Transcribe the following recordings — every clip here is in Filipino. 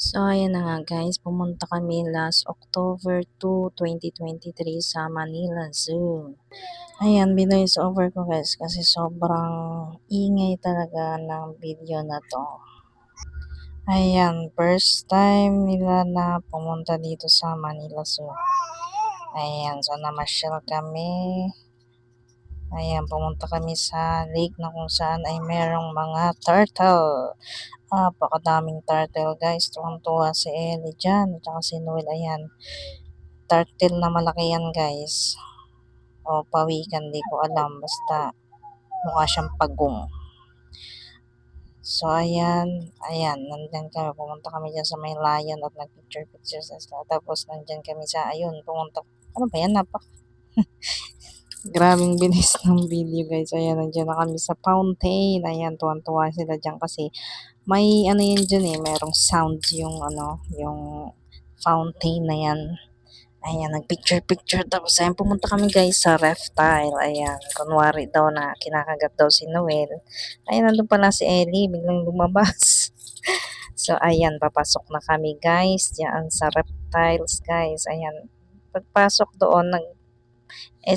So, ayan na nga guys, pumunta kami last October 2, 2023 sa Manila Zoo. Ayan, binoise over ko guys kasi sobrang ingay talaga ng video na to. Ayan, first time nila na pumunta dito sa Manila Zoo. Ayan, so namasyal kami. Ayan, pumunta kami sa lake na kung saan ay merong mga turtle. Napakadaming turtle guys. Tuwang-tuwa si Ellie dyan. At saka si Noel. Ayan. Turtle na malaki yan guys. O pawikan. Di ko alam. Basta mukha siyang pagong. So ayan. Ayan. Nandyan kami. Pumunta kami dyan sa may lion at nag-picture sa sila. Tapos nandyan kami sa ayun. Pumunta. Ano ba yan? Grabing bilis ng video guys. Ayan. Nandyan na kami sa fountain. Ayan. Tuwan-tuwa sila dyan kasi may ano yan dyan eh, merong sounds yung yung fountain na yan. Ayan, nagpicture-picture. Tapos ayan, pumunta kami guys sa reptile. Ayan, kunwari daw na kinakagat daw si Noel. Ayan, nandun pala si Ellie, biglang lumabas. So ayan, papasok na kami guys, diyan sa reptiles guys. Ayan, pagpasok doon,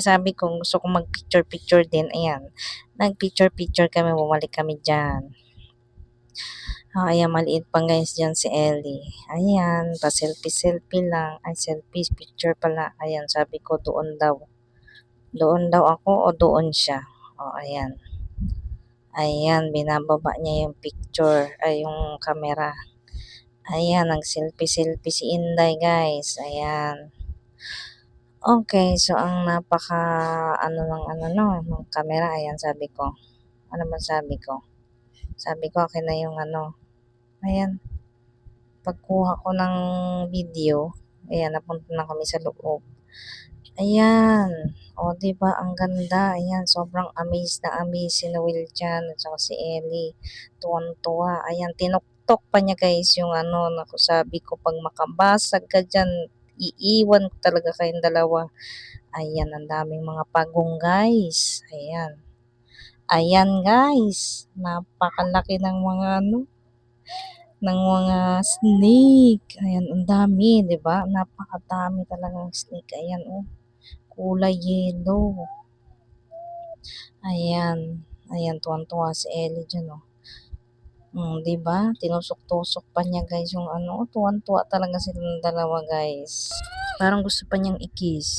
sabi ko gusto kong mag-picture-picture din. Ayan, nag-picture-picture kami, bumalik kami dyan. Ayan, maliit pa guys dyan si Ellie. Ayan, pa-selfie-selfie lang. Ay, selfie, picture pala. Ayan, sabi ko doon daw. Doon daw ako o doon siya. O, ayan. Ayan, binababa niya yung picture, ay yung camera. Ayan, nag-selfie-selfie si Inday guys. Ayan. Okay, so ang napaka ng camera. Ayan, sabi ko. Ano man sabi ko? Sabi ko, akin na yung Ayan. Pagkuha ko ng video, ayan, napunta na kami sa loob. Ayan, o diba, ang ganda. Ayan, sobrang amazed na amazed si Noel dyan at saka si Ellie. Tuwan-tuwa. Ayan, tinuktok pa niya guys yung naku, sabi ko, pag makabasag ka dyan, iiwan ko talaga kayong dalawa. Ayan, ang daming mga pagong guys. Ayan. Ayan guys, napakalaki ng mga ng mga snake. Ayan, ang dami, 'di ba? Napakadami talagang snake. Ayan, oh, kulay yellow. Ayan. Ayan, tuwan-tuwa si Ellie dyan, oh. 'Di ba? Tinusok-tusok pa niya guys yung tuwan-tuwa talaga silang dalawa guys. Parang gusto pa niyang i-kiss.